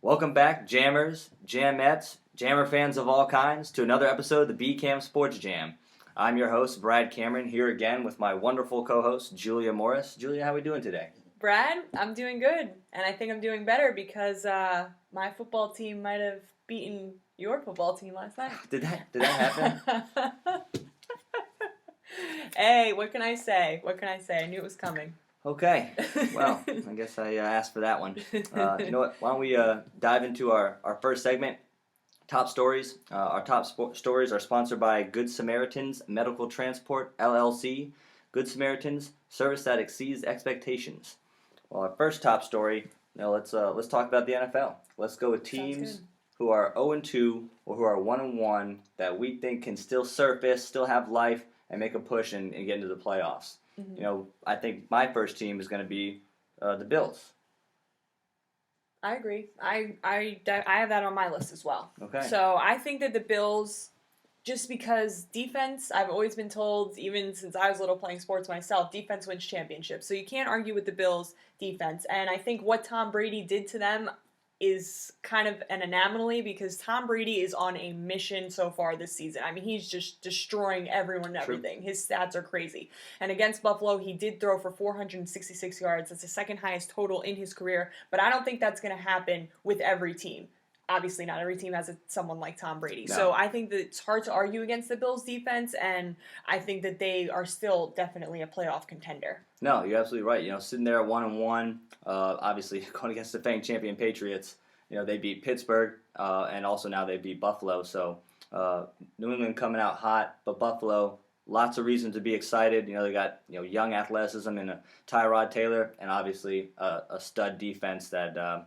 Welcome back, Jammers, Jamettes, Jammer fans of all kinds, to another episode of the BCAM Sports Jam. I'm your host, Brad Cameron, here again with my wonderful co-host, Julia Morris. Julia, how are we doing today? Brad, I'm doing good, and I think I'm doing better because my football team might have beaten your football team last night. Did that happen? Hey, what can I say? I knew it was coming. Okay, well, I guess I asked for that one. You know what, why don't we dive into our first segment, Top Stories. Our top stories are sponsored by Good Samaritans Medical Transport, LLC. Good Samaritans, service that exceeds expectations. Well, our first top story, let's talk about the NFL. Let's go with teams who are 0-2 or who are 1-1 that we think can still surface, still have life, and make a push and get into the playoffs. Mm-hmm. I think my first team is going to be the Bills. I agree. I have that on my list as well. Okay. So I think that the Bills, just because defense, I've always been told, even since I was little playing sports myself, defense wins championships. So you can't argue with the Bills' defense. And I think what Tom Brady did to them is kind of an anomaly because Tom Brady is on a mission so far this season. I mean, he's just destroying everyone and everything. His stats are crazy. And against Buffalo, he did throw for 466 yards. That's the second highest total in his career. But I don't think that's going to happen with every team. Obviously, not every team has someone like Tom Brady. No. So I think that it's hard to argue against the Bills' defense, and I think that they are still definitely a playoff contender. No, you're absolutely right. Sitting there at 1-1, obviously going against the defending champion Patriots. They beat Pittsburgh, and also now they beat Buffalo. So New England coming out hot, but Buffalo, lots of reason to be excited. They got young athleticism in a Tyrod Taylor, and obviously a stud defense that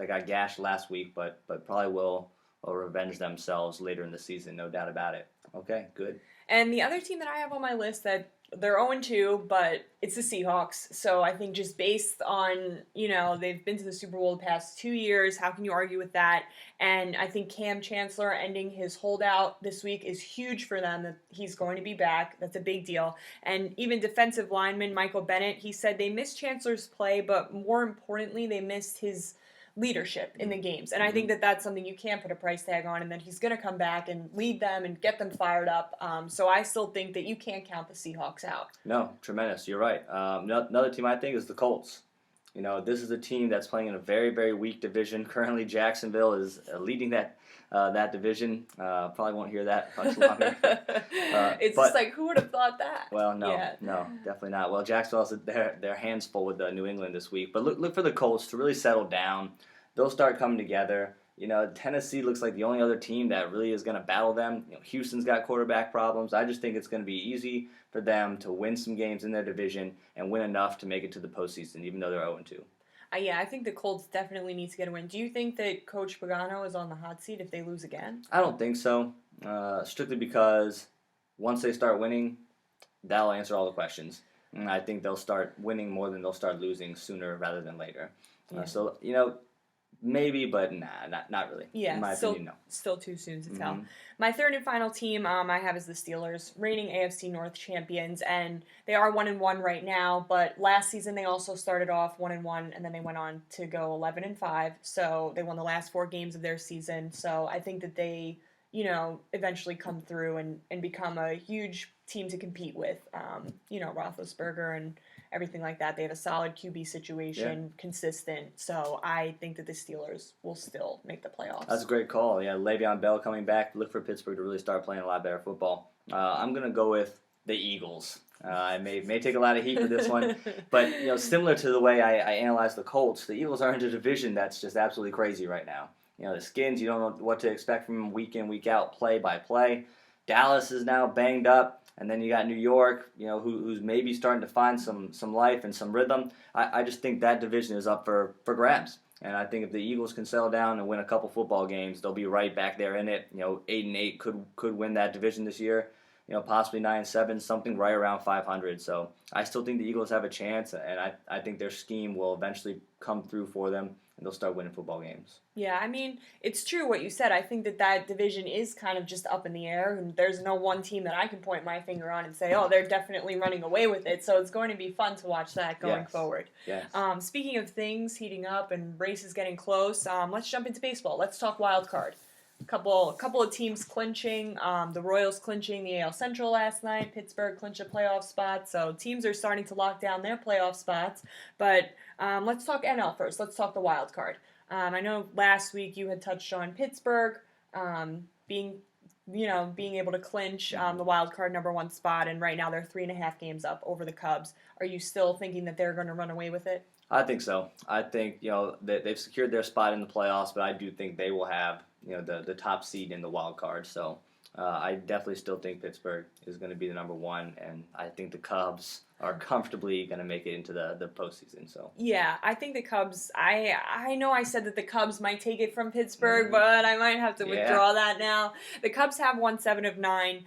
got gashed last week, but probably will revenge themselves later in the season, no doubt about it. Okay, good. And the other team that I have on my list that they're 0-2, but it's the Seahawks. So I think just based on, they've been to the Super Bowl the past 2 years, how can you argue with that? And I think Cam Chancellor ending his holdout this week is huge for them, that he's going to be back. That's a big deal. And even defensive lineman Michael Bennett, he said they missed Chancellor's play, but more importantly, they missed his leadership in the games. And I think that that's something you can't put a price tag on, and that he's going to come back and lead them and get them fired up. So I still think that you can't count the Seahawks out. No, tremendous. You're right. Another team I think is the Colts. This is a team that's playing in a very, very weak division. Currently, Jacksonville is leading that division. Probably won't hear that much longer. Just like, who would have thought that? Well, no, definitely not. Well, Jacksonville has their hands full with New England this week. But look for the Colts to really settle down. They'll start coming together. Tennessee looks like the only other team that really is going to battle them. Houston's got quarterback problems. I just think it's going to be easy for them to win some games in their division and win enough to make it to the postseason, even though they're 0-2. Yeah, I think the Colts definitely need to get a win. Do you think that Coach Pagano is on the hot seat if they lose again? I don't think so, strictly because once they start winning, that'll answer all the questions. And I think they'll start winning more than they'll start losing sooner rather than later. Yeah. Maybe, but not really. Yeah, in my opinion, no. Still too soon to tell. My third and final team I have is the Steelers, reigning AFC North champions, and they are 1-1 right now. But last season they also started off 1-1, and then they went on to go 11-5. So they won the last 4 games of their season. So I think that they, eventually come through and become a huge team to compete with. Roethlisberger and everything like that. They have a solid QB situation, consistent. So I think that the Steelers will still make the playoffs. That's a great call. Yeah, Le'Veon Bell coming back. Look for Pittsburgh to really start playing a lot better football. I'm going to go with the Eagles. I may take a lot of heat for this one, but similar to the way I analyze the Colts, the Eagles are in a division that's just absolutely crazy right now. The Skins, you don't know what to expect from them week in, week out, play by play. Dallas is now banged up. And then you got New York, who's maybe starting to find some life and some rhythm. I just think that division is up for grabs. And I think if the Eagles can settle down and win a couple football games, they'll be right back there in it. 8-8 could win that division this year. possibly 9-7, something right around 500. So I still think the Eagles have a chance, and I think their scheme will eventually come through for them, and they'll start winning football games. Yeah, I mean, it's true what you said. I think that division is kind of just up in the air, and there's no one team that I can point my finger on and say, oh, they're definitely running away with it. So it's going to be fun to watch that going forward. Yes. Speaking of things heating up and races getting close, let's jump into baseball. Let's talk wild card. Couple of teams clinching. The Royals clinching the AL Central last night. Pittsburgh clinched a playoff spot. So teams are starting to lock down their playoff spots. But let's talk NL first. Let's talk the wild card. I know last week you had touched on Pittsburgh being able to clinch the wild card number 1 spot, and right now they're 3.5 games up over the Cubs. Are you still thinking that they're going to run away with it? I think so. I think they've secured their spot in the playoffs, but I do think they will have the top seed in the wild card. So I definitely still think Pittsburgh is going to be the number 1, and I think the Cubs are comfortably going to make it into the postseason. So yeah, I think the Cubs. I know I said that the Cubs might take it from Pittsburgh, but I might have to withdraw that now. The Cubs have won 7 of 9,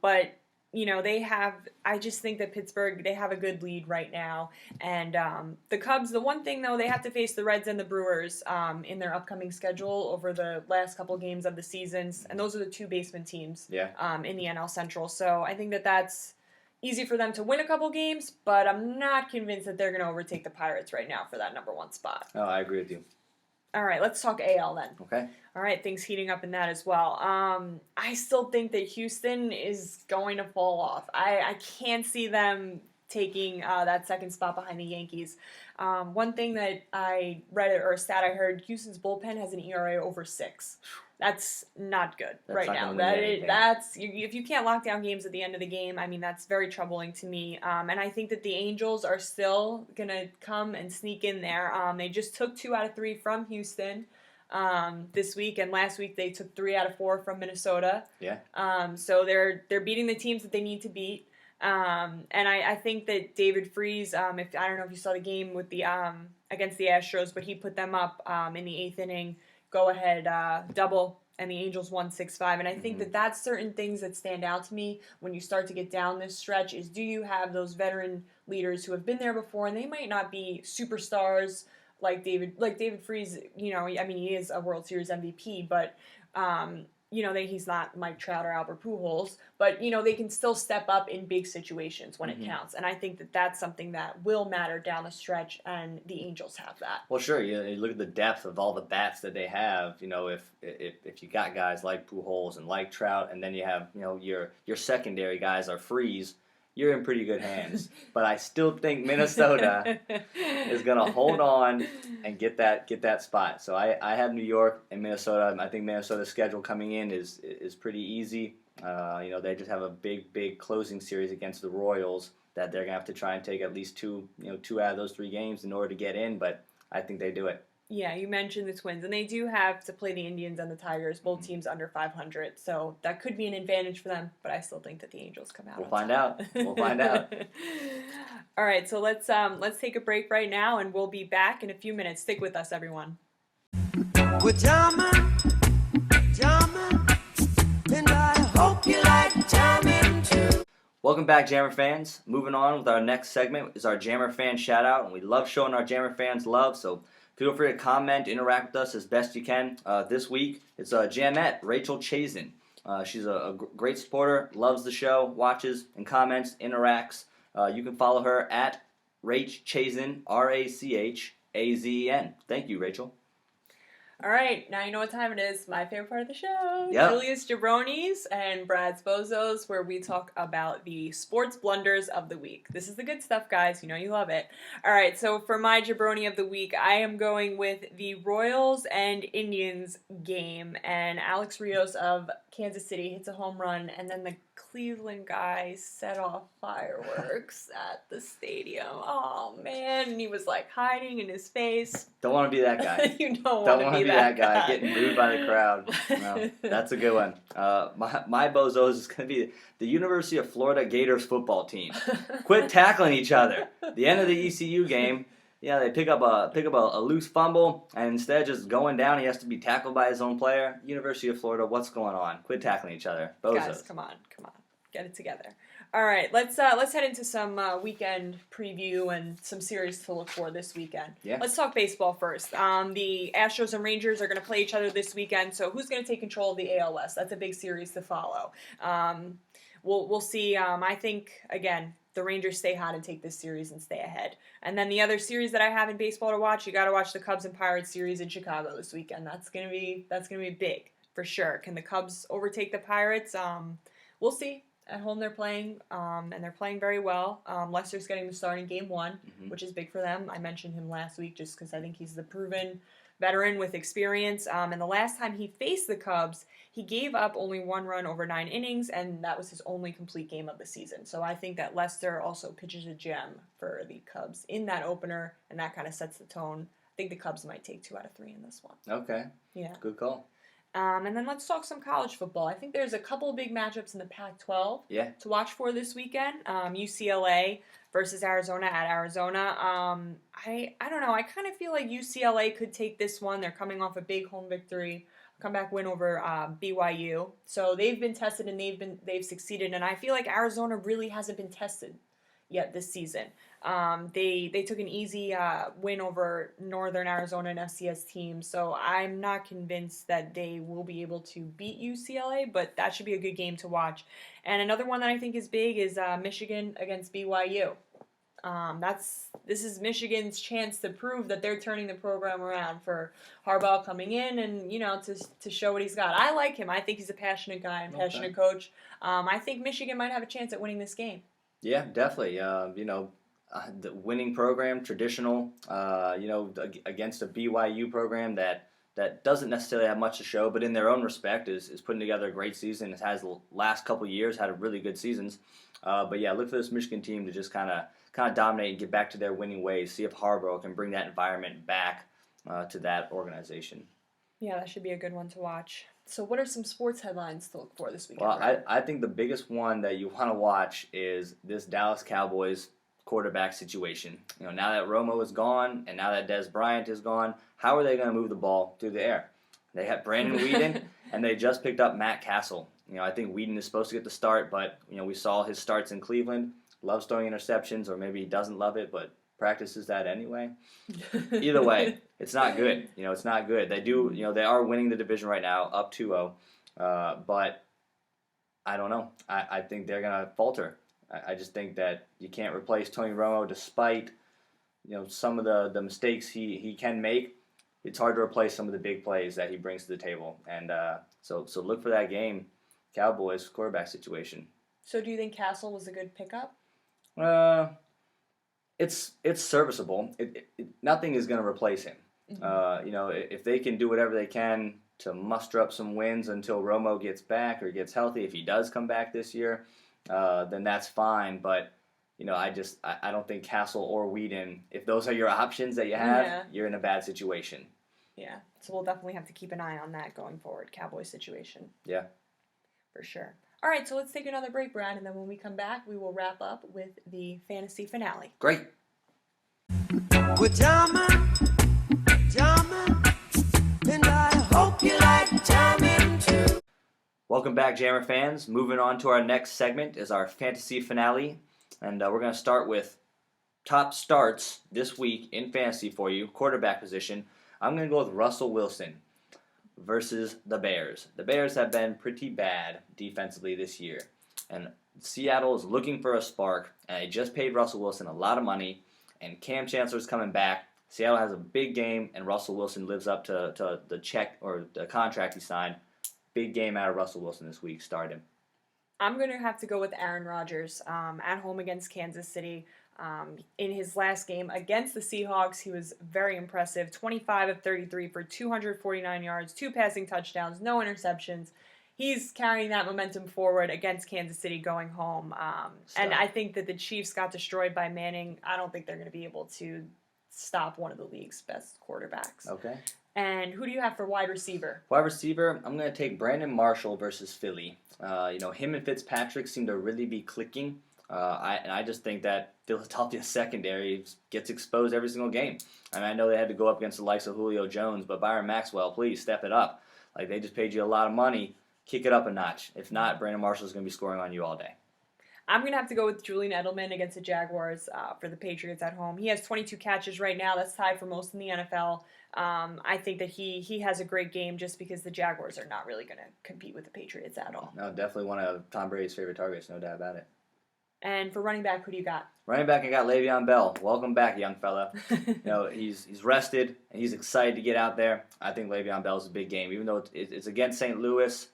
but they have. I just think that Pittsburgh, they have a good lead right now, and the Cubs. The one thing though, they have to face the Reds and the Brewers in their upcoming schedule over the last couple games of the seasons, and those are the 2 basement teams in the NL Central. So I think that that's easy for them to win a couple games, but I'm not convinced that they're going to overtake the Pirates right now for that number 1 spot. Oh, I agree with you. All right, let's talk AL then. Okay. All right, things heating up in that as well. I still think that Houston is going to fall off. I can't see them taking that 2nd spot behind the Yankees. One thing that I read, or a stat I heard, Houston's bullpen has an ERA over 6. That's not good right now. If you can't lock down games at the end of the game, I mean, that's very troubling to me. And I think that the Angels are still going to come and sneak in there. They just took 2 out of 3 from Houston this week, and last week they took 3 out of 4 from Minnesota. Yeah. So they're beating the teams that they need to beat. And I think that David Freese, I don't know if you saw the game with the against the Astros, but he put them up in the 8th inning, go ahead double, and the Angels won 6-5. And I think that that's certain things that stand out to me when you start to get down this stretch is, do you have those veteran leaders who have been there before, and they might not be superstars like David Freese. He is a World Series MVP, but he's not Mike Trout or Albert Pujols, but they can still step up in big situations when it counts, and I think that that's something that will matter down the stretch, and the Angels have that. Well, sure. You look at the depth of all the bats that they have. If you got guys like Pujols and like Trout, and then you have your secondary guys are Freese, you're in pretty good hands. But I still think Minnesota is going to hold on and get that spot. So I have New York and Minnesota. I think Minnesota's schedule coming in is pretty easy. They just have a big closing series against the Royals that they're going to have to try and take at least 2 out of those 3 games in order to get in. But I think they do it. Yeah, you mentioned the Twins, and they do have to play the Indians and the Tigers, both teams under 500, so that could be an advantage for them, but I still think that the Angels come out. We'll find out. All right, so let's take a break right now, and we'll be back in a few minutes. Stick with us, everyone. With jamming, and I hope you like jamming too. Welcome back, Jammer fans. Moving on with our next segment is our Jammer fan shout out, and we love showing our Jammer fans love, so feel free to comment, interact with us as best you can. This week, it's Jamette, Rachel Chazen. She's a great supporter, loves the show, watches and comments, interacts. You can follow her at Rach Chazen, RACHAZEN. Thank you, Rachel. All right, now you know what time it is. My favorite part of the show. Yep. Julius Jabroni's and Brad's Bozos, where we talk about the sports blunders of the week. This is the good stuff, guys. You know you love it. All right, so for my Jabroni of the week, I am going with the Royals and Indians game. And Alex Rios of Kansas City hits a home run, and then the Cleveland guys set off fireworks at the stadium. Oh, man. And he was, hiding in his face. Don't want to be that guy. You don't want to be that guy. Getting booed by the crowd. No, that's a good one. My bozos is going to be the University of Florida Gators football team. Quit tackling each other. The end of the ECU game, they pick up a loose fumble, and instead of just going down, he has to be tackled by his own player. University of Florida, what's going on? Quit tackling each other. Bozos. Guys, come on. Get it together. All right, let's head into some weekend preview and some series to look for this weekend. Yeah. Let's talk baseball first. The Astros and Rangers are going to play each other this weekend. So who's going to take control of the AL West? That's a big series to follow. We'll see. I think again the Rangers stay hot and take this series and stay ahead. And then the other series that I have in baseball to watch, you got to watch the Cubs and Pirates series in Chicago this weekend. That's gonna be big for sure. Can the Cubs overtake the Pirates? We'll see. At home they're playing, and they're playing very well. Lester's getting the start in Game 1, which is big for them. I mentioned him last week just because I think he's the proven veteran with experience. And the last time he faced the Cubs, he gave up only 1 run over 9 innings, and that was his only complete game of the season. So I think that Lester also pitches a gem for the Cubs in that opener, and that kind of sets the tone. I think the Cubs might take 2 out of 3 in this one. Okay. Yeah. Good call. And then let's talk some college football. I think there's a couple of big matchups in the Pac-12 Yeah. to watch for this weekend. UCLA versus Arizona at Arizona. I don't know. I kind of feel like UCLA could take this one. They're coming off a big home victory, comeback win over BYU. So they've been tested and they've succeeded. And I feel like Arizona really hasn't been tested yet this season. They took an easy win over Northern Arizona and FCS team, so I'm not convinced that they will be able to beat UCLA, but that should be a good game to watch. And another one that I think is big is Michigan against BYU. This is Michigan's chance to prove that they're turning the program around for Harbaugh coming in and, to show what he's got. I like him. I think he's a passionate guy and passionate coach. I think Michigan might have a chance at winning this game. Yeah, definitely. The winning program, traditional, against a BYU program that doesn't necessarily have much to show, but in their own respect is putting together a great season. It has the last couple of years had a really good seasons. But yeah, look for this Michigan team to just kind of dominate and get back to their winning ways. See if Harbaugh can bring that environment back to that organization. Yeah, that should be a good one to watch. So what are some sports headlines to look for this weekend? Well, I think the biggest one that you want to watch is this Dallas Cowboys quarterback situation. Now that Romo is gone and now that Dez Bryant is gone, how are they going to move the ball through the air? They have Brandon Weeden and they just picked up Matt Castle. I think Weeden is supposed to get the start, but we saw his starts in Cleveland. Loves throwing interceptions, or maybe he doesn't love it, but practices that anyway. Either way, it's not good. It's not good. They do. They are winning the division right now, up 2-0, but I don't know. I think they're gonna falter. I just think that you can't replace Tony Romo, despite some of the mistakes he can make. It's hard to replace some of the big plays that he brings to the table, and so look for that game, Cowboys quarterback situation. So do you think Castle was a good pickup? It's serviceable. Nothing is going to replace him. If they can do whatever they can to muster up some wins until Romo gets back or gets healthy, if he does come back this year, then that's fine. But I don't think Castle or Weeden, if those are your options that you have, you're in a bad situation. Yeah. So we'll definitely have to keep an eye on that going forward, Cowboys situation. Yeah. For sure. All right, so let's take another break, Brad, and then when we come back, we will wrap up with the fantasy finale. Great. We're jamming, and I hope you like jamming too. Welcome back, Jammer fans. Moving on to our next segment is our fantasy finale, and we're going to start with top starts this week in fantasy for you, quarterback position. I'm going to go with Russell Wilson versus the Bears. The Bears have been pretty bad defensively this year, and Seattle is looking for a spark, and they just paid Russell Wilson a lot of money, and Cam Chancellor's coming back. Seattle has a big game, and Russell Wilson lives up to the check or the contract he signed. Big game out of Russell Wilson this week. Start him. I'm going to have to go with Aaron Rodgers at home against Kansas City. In his last game against the Seahawks, he was very impressive. 25 of 33 for 249 yards, 2 passing touchdowns, no interceptions. He's carrying that momentum forward against Kansas City going home. And I think that the Chiefs got destroyed by Manning. I don't think they're going to be able to stop one of the league's best quarterbacks. Okay. And who do you have for wide receiver? Wide receiver, I'm going to take Brandon Marshall versus Philly. Him and Fitzpatrick seem to really be clicking. I just think that Philadelphia's secondary gets exposed every single game. I know they had to go up against the likes of Julio Jones, but Byron Maxwell, please step it up. They just paid you a lot of money. Kick it up a notch. If not, Brandon Marshall's going to be scoring on you all day. I'm going to have to go with Julian Edelman against the Jaguars for the Patriots at home. He has 22 catches right now. That's tied for most in the NFL. I think that he has a great game just because the Jaguars are not really going to compete with the Patriots at all. No, definitely one of Tom Brady's favorite targets, no doubt about it. And for running back, who do you got? Running back, I got Le'Veon Bell. Welcome back, young fella. He's rested and he's excited to get out there. I think Le'Veon Bell's a big game, even though it's against St. Louis.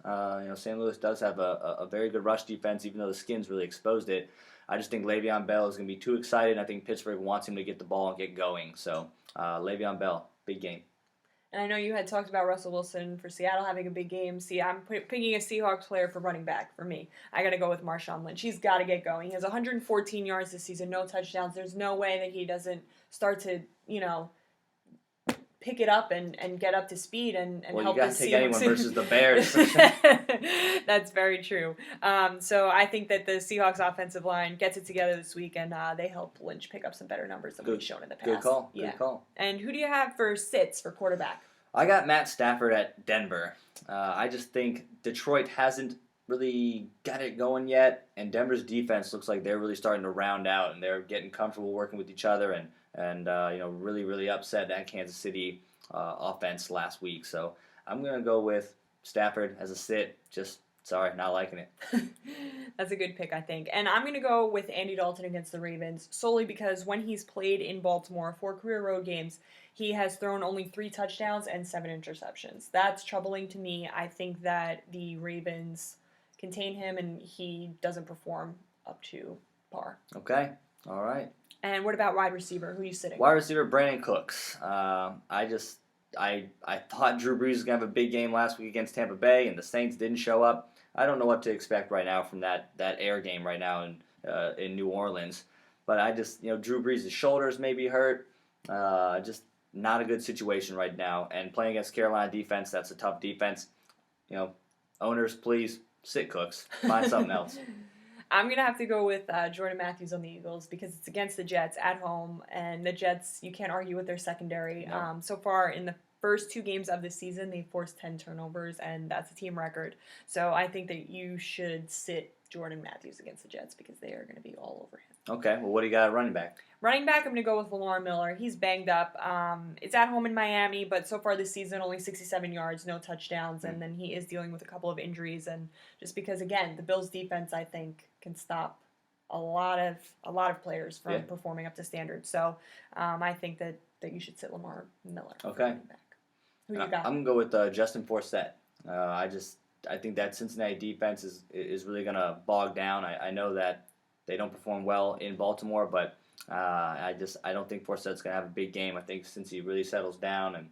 St. Louis does have a very good rush defense, even though the Skins really exposed it. I just think Le'Veon Bell is going to be too excited. I think Pittsburgh wants him to get the ball and get going. So Le'Veon Bell, big game. And I know you had talked about Russell Wilson for Seattle having a big game. See, I'm picking a Seahawks player for running back for me. I got to go with Marshawn Lynch. He's got to get going. He has 114 yards this season, no touchdowns. There's no way that he doesn't start to, pick it up and get up to speed and well, help you got the to take Seahawks. anyone versus the Bears. That's very true. So I think that the Seahawks offensive line gets it together this week, and they help Lynch pick up some better numbers than we've shown in the past. Good call. Yeah. Good call. And who do you have for sits for quarterback? I got Matt Stafford at Denver. I just think Detroit hasn't really got it going yet, and Denver's defense looks like they're really starting to round out, and they're getting comfortable working with each other, and really, really upset that Kansas City offense last week. So I'm going to go with Stafford as a sit. Just, sorry, not liking it. That's a good pick, I think. And I'm going to go with Andy Dalton against the Ravens, solely because when he's played in Baltimore 4 career road games, he has thrown only 3 touchdowns and 7 interceptions. That's troubling to me. I think that the Ravens contain him and he doesn't perform up to par. Okay. All right. And what about wide receiver? Who are you sitting? Wide receiver Brandon Cooks. I thought Drew Brees was going to have a big game last week against Tampa Bay, and the Saints didn't show up. I don't know what to expect right now from that air game right now in New Orleans. But I just, Drew Brees' shoulders may be hurt. Just not a good situation right now. And playing against Carolina defense, that's a tough defense. Owners, please sit Cooks. Find something else. I'm going to have to go with Jordan Matthews on the Eagles because it's against the Jets at home, and the Jets, you can't argue with their secondary. No. So far, in the first 2 games of the season, they forced 10 turnovers, and that's a team record. So I think that you should sit Jordan Matthews against the Jets because they are going to be all over him. Okay, well, what do you got at running back? Running back, I'm going to go with Lamar Miller. He's banged up. It's at home in Miami, but so far this season, only 67 yards, no touchdowns, and then he is dealing with a couple of injuries. And just because, again, the Bills' defense, I think, can stop a lot of players from performing up to standard. So I think that you should sit Lamar Miller. Okay. Running back. Who you got? I'm going to go with Justin Forsett. I think that Cincinnati defense is really going to bog down. I know that they don't perform well in Baltimore, but I don't think Forsett's going to have a big game. I think since he really settles down and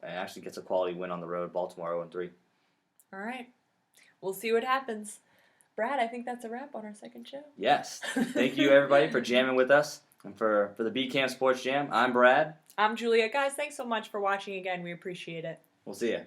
actually gets a quality win on the road, Baltimore 0-3. All right. We'll see what happens. Brad, I think that's a wrap on our second show. Yes. Thank you, everybody, for jamming with us. And for the B Camp Sports Jam, I'm Brad. I'm Julia. Guys, thanks so much for watching again. We appreciate it. We'll see you.